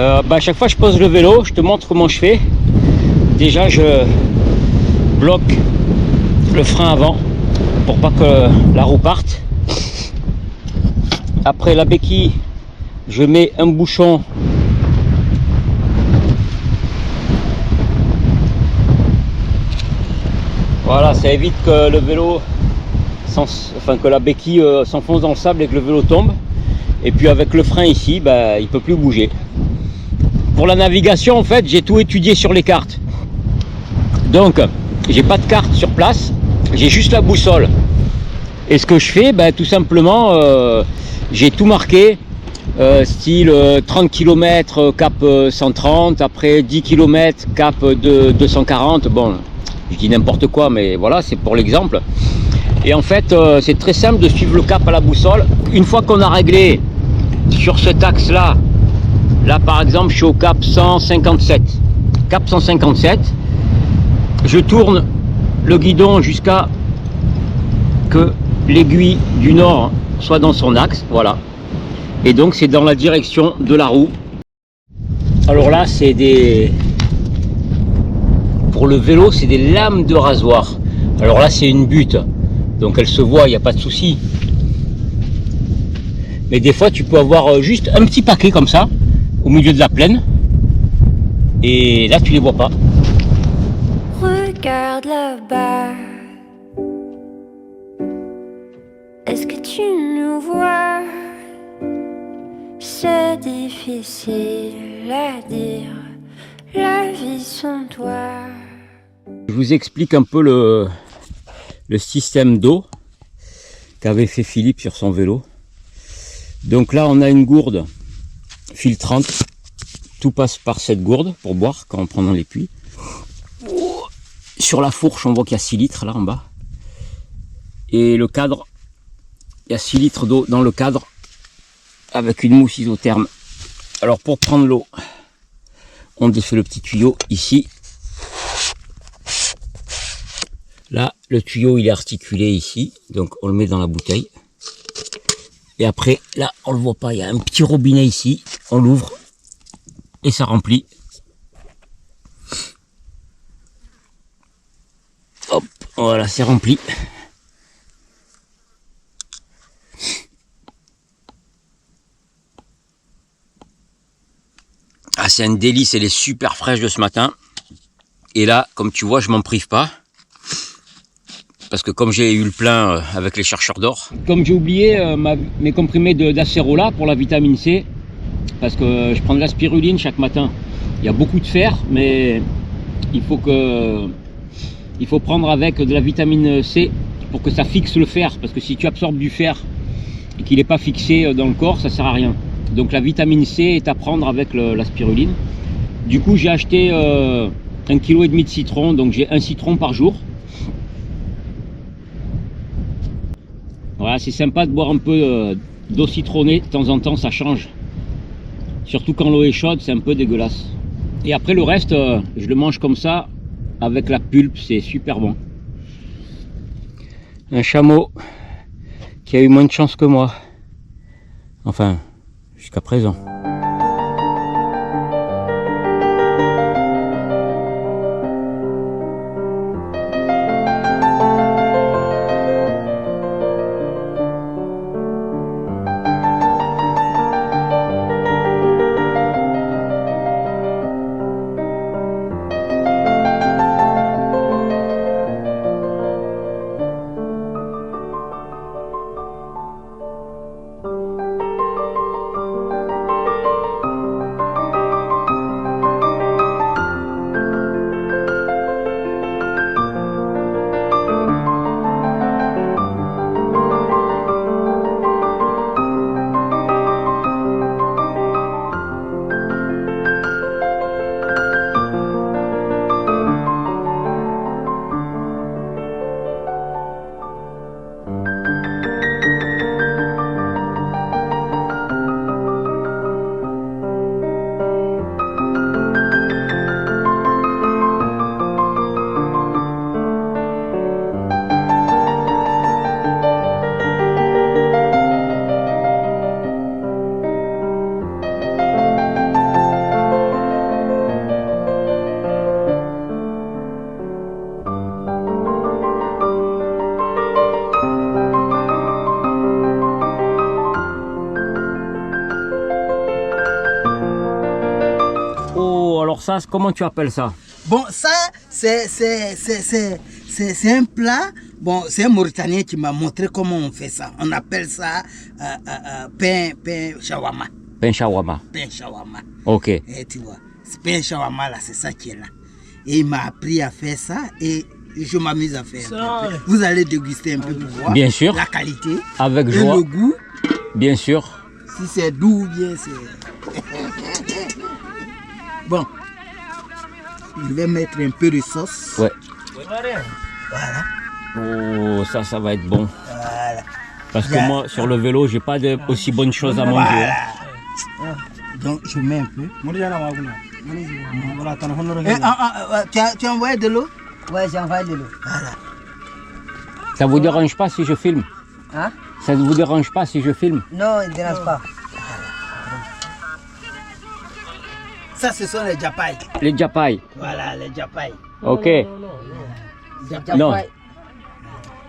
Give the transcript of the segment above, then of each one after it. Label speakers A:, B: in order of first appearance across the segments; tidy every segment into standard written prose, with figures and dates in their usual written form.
A: À chaque fois que je pose le vélo, je te montre comment je fais. Déjà, je bloque le frein avant pour pas que la roue parte. Après la béquille, je mets un bouchon voilà, ça évite que le vélo que la béquille s'enfonce dans le sable et que le vélo tombe. Et puis avec le frein ici, il peut plus bouger. Pour la navigation, en fait, j'ai tout étudié sur les cartes. Donc, j'ai pas de carte sur place, j'ai juste la boussole. Et ce que je fais, tout simplement, j'ai tout marqué, style 30 km cap 130, après 10 km cap de 240. Bon, je dis n'importe quoi, mais voilà, c'est pour l'exemple. Et en fait, c'est très simple de suivre le cap à la boussole. Une fois qu'on a réglé sur cet axe-là, là par exemple, je suis au cap 157. Cap 157, je tourne le guidon jusqu'à que l'aiguille du nord soit dans son axe, voilà. Et donc c'est dans la direction de la roue. Alors là, c'est des... Pour le vélo, c'est des lames de rasoir. Alors là, c'est une butte. Donc elle se voit, il n'y a pas de souci. Mais des fois, tu peux avoir juste un petit paquet comme ça, au milieu de la plaine. Et là, tu les vois pas.
B: Regarde là-bas. Est-ce que tu nous vois? C'est difficile à dire. La vie sans toi.
A: Je vous explique un peu le système d'eau qu'avait fait Philippe sur son vélo. Donc là, on a une gourde filtrante. Tout passe par cette gourde pour boire quand on prend dans les puits. Sur la fourche, on voit qu'il y a 6 litres là en bas. Et le cadre, il y a 6 litres d'eau dans le cadre avec une mousse isotherme. Alors pour prendre l'eau, on défait le petit tuyau ici. Là, le tuyau il est articulé ici, donc on le met dans la bouteille. Et après, là, on le voit pas, il y a un petit robinet ici, on l'ouvre et ça remplit. Hop, voilà, c'est rempli. Ah, c'est un délice, elle est super fraîche de ce matin. Et là, comme tu vois, je m'en prive pas. Parce que comme j'ai eu le plein avec les chercheurs d'or. Comme j'ai oublié mes comprimés d'acérola pour la vitamine C. Parce que je prends de la spiruline chaque matin. Il y a beaucoup de fer, mais il faut prendre avec de la vitamine C pour que ça fixe le fer. Parce que si tu absorbes du fer et qu'il n'est pas fixé dans le corps, ça sert à rien. Donc la vitamine C est à prendre avec la spiruline. Du coup, j'ai acheté 1,5 kg de citron, donc j'ai un citron par jour. Voilà, c'est sympa de boire un peu d'eau citronnée, de temps en temps ça change. Surtout quand l'eau est chaude, c'est un peu dégueulasse. Et après le reste, je le mange comme ça, avec la pulpe, c'est super bon. Un chameau qui a eu moins de chance que moi. Enfin, jusqu'à présent. Alors ça, comment tu appelles ça?
C: Bon, ça, c'est un plat. Bon, c'est un Mauritanien qui m'a montré comment on fait ça. On appelle ça pain shawarma.
A: Pain shawarma.
C: Pain shawarma.
A: Ok.
C: Et tu vois, ce pain shawarma là, c'est ça qui est là. Et il m'a appris à faire ça et je m'amuse à faire un peu. Vous allez déguster un peu pour voir.
A: Bien sûr.
C: La qualité.
A: Avec
C: et
A: joie.
C: le goût.
A: Bien sûr.
C: Si c'est doux ou bien c'est... Bon. Je vais mettre un peu de sauce.
A: Ouais.
C: Voilà.
A: Oh, ça va être bon.
C: Voilà.
A: Parce que moi, sur le vélo, j'ai pas de aussi bonnes choses à manger.
C: Voilà.
A: Hein.
C: Donc, je mets un peu. Tu as envoyé de l'eau?
D: Ouais, j'ai envoyé de l'eau.
C: Voilà.
A: Ça vous dérange pas si je filme?
D: Hein?
A: Ça ne vous dérange pas si je filme?
D: Non, il ne dérange pas.
C: Ça, ce sont les japai.
A: Les japai.
C: Voilà, les japai.
A: Ok.
D: J'ai
A: Non.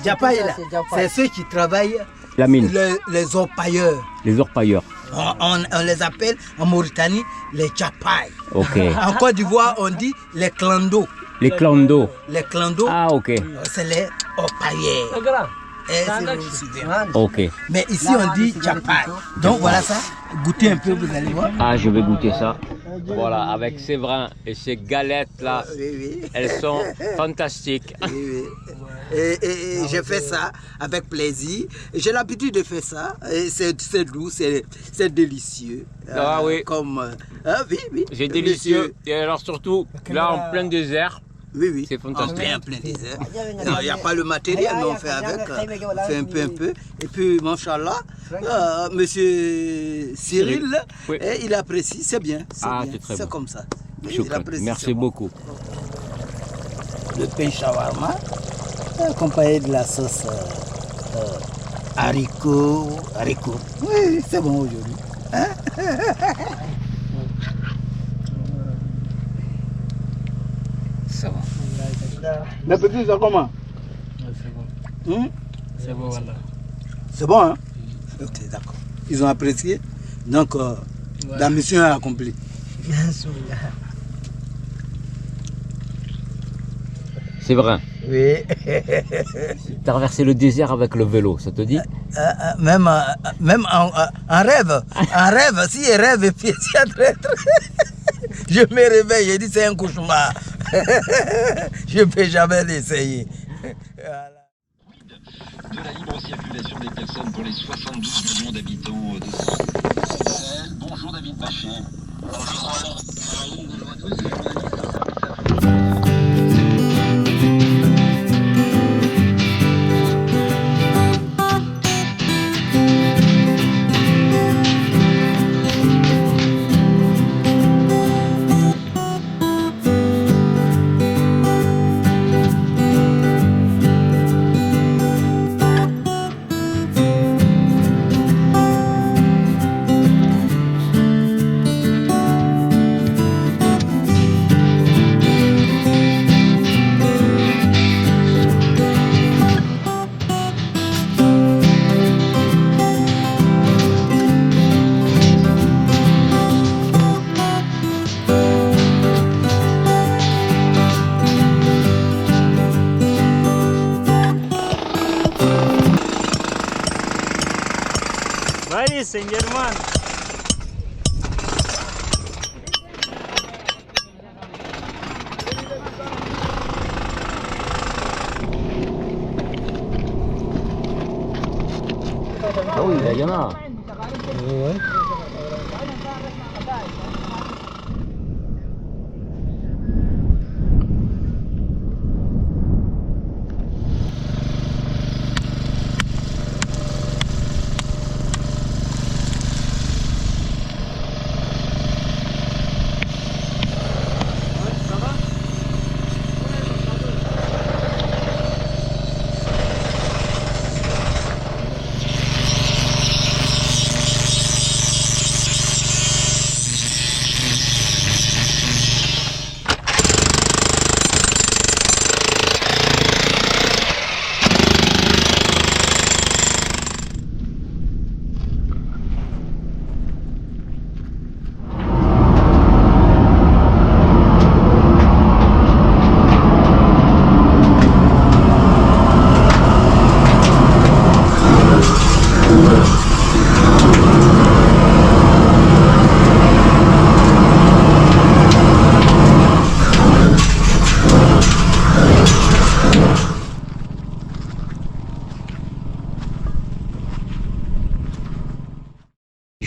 C: Japai,
D: Ça,
C: là,
D: c'est japai.
C: c'est ceux qui travaillent
A: La mine.
C: les orpailleurs.
A: Les orpailleurs.
C: On les appelle en Mauritanie les japai.
A: Ok.
C: En Côte d'Ivoire, on dit les clandos.
A: Les clando.
C: Les clandos,
A: Ah, ok.
C: c'est les orpailleurs. Et c'est aussi bien.
A: Ok.
C: Mais ici, on dit japai. Donc voilà ça. Goûtez un peu, vous allez voir.
A: Ah, je vais goûter ça. Voilà, avec ces brins et ces galettes là,
C: Oui, oui.
A: elles sont fantastiques.
C: Oui, oui. Et j'ai fait ça avec plaisir. J'ai l'habitude de faire ça. Et c'est doux, c'est délicieux.
A: Ah oui.
C: Comme, oui, oui.
A: C'est délicieux. Et alors surtout, là en plein désert,
C: Oui, oui.
A: C'est fantastique.
C: En plein désert. Non, il n'y a pas le matériel, mais on fait avec. On fait un peu. Et puis, Machallah, monsieur Cyril,
A: Oui.
C: il apprécie, c'est bien.
A: Ah,
C: bien.
A: c'est très
C: C'est
A: bon.
C: comme ça. Il
A: Choukran.
C: apprécie,
A: Merci
C: c'est bon.
A: beaucoup.
C: Le pain shawarma, accompagné de la sauce haricot. Oui, c'est bon aujourd'hui. Ça va. Les petits, c'est comment?
D: C'est bon.
C: C'est bon, voilà. C'est bon, hein? Ok, d'accord. Ils ont apprécié. Donc, la mission est accomplie.
A: C'est vrai.
C: Oui.
A: T'as traversé le désert avec le vélo, ça te dit?
C: Même en rêve. En rêve, si je rêve et puis si je me réveille, je dis c'est un cauchemar. Je ne peux jamais l'essayer. Voilà.
E: De la libre circulation des personnes pour les 72 millions d'habitants de Sahel. Bonjour David Bachet.
F: Germán.
A: Ah oui, il y en a.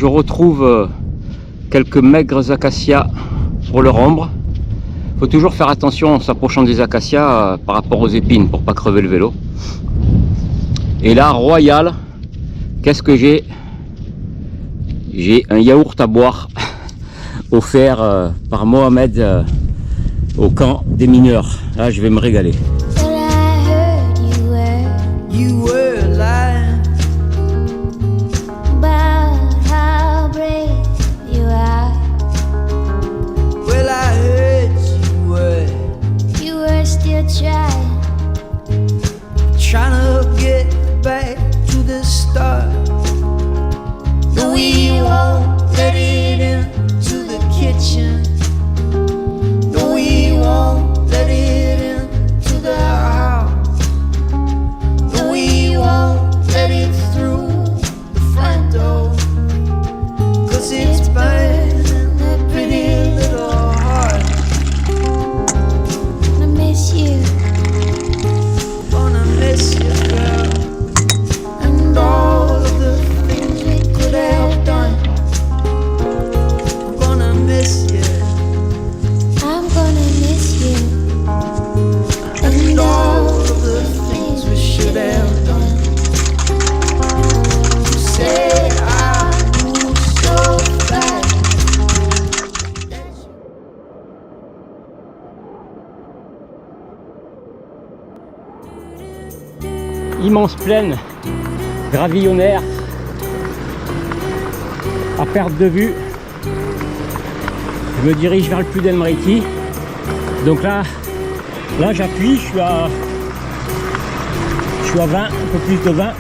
A: Je retrouve quelques maigres acacias pour leur ombre. Il faut toujours faire attention en s'approchant des acacias par rapport aux épines pour pas crever le vélo. Et là, Royal, qu'est-ce que j'ai? J'ai un yaourt à boire offert par Mohamed au camp des mineurs. Là, je vais me régaler.
B: Well, I heard
C: You were lying.
B: about how brave you are.
C: Well, I heard
B: You were still
C: trying to get back to the start. No, we won't let it into the kitchen. No, we won't let it into the house. No, we won't let it through the front door. 'Cause it's burning that pretty little heart.
B: I miss you.
C: Gonna miss you, girl. And all of the things we could have done. I'm gonna miss you.
B: I'm gonna miss you.
C: And all of the things we should have done. You said I move so fast.
A: Immense plaine gravillonnaire à perte de vue. Je me dirige vers le puy d'Elmreiti. Donc là j'appuie, je suis à 20, un peu plus de 20.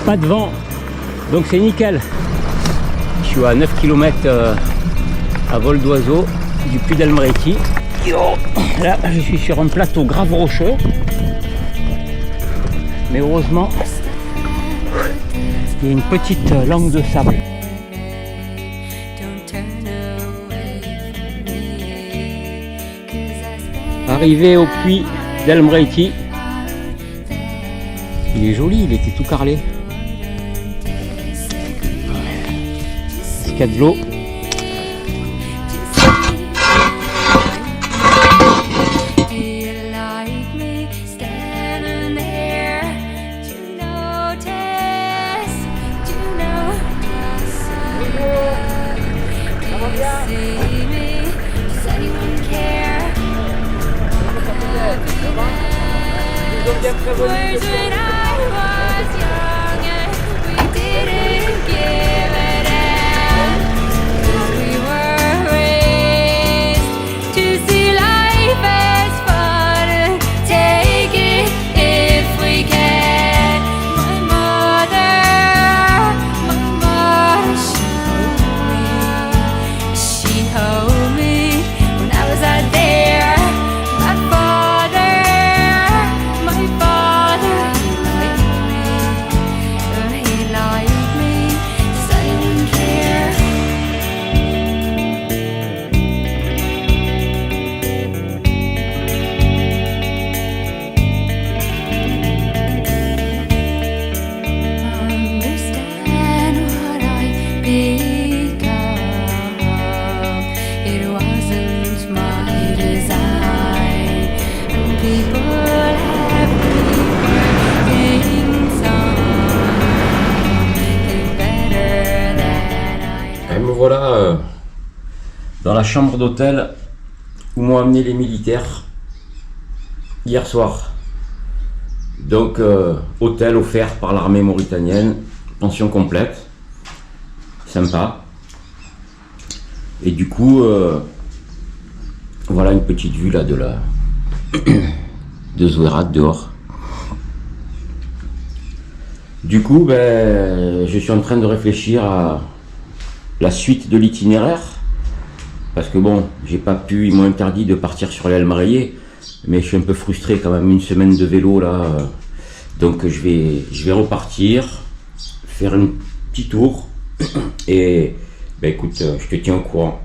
A: Pas de vent, donc c'est nickel. Je suis à 9 km à vol d'oiseau du puy d'Elmreiti. Là je suis sur un plateau grave rocheux. Mais heureusement, il y a une petite langue de sable. Arrivé au puy d'Elmreiti. Il est joli, il était tout carrelé. Il y a de l'eau. Voilà dans la chambre d'hôtel où m'ont amené les militaires hier soir. Donc hôtel offert par l'armée mauritanienne, pension complète, sympa. Et du coup voilà une petite vue là de Zouérate dehors. Du coup je suis en train de réfléchir à la suite de l'itinéraire, parce que bon, j'ai pas pu, ils m'ont interdit de partir sur l'El Marayé, mais je suis un peu frustré quand même, une semaine de vélo là, donc je vais repartir, faire un petit tour, et écoute, je te tiens au courant.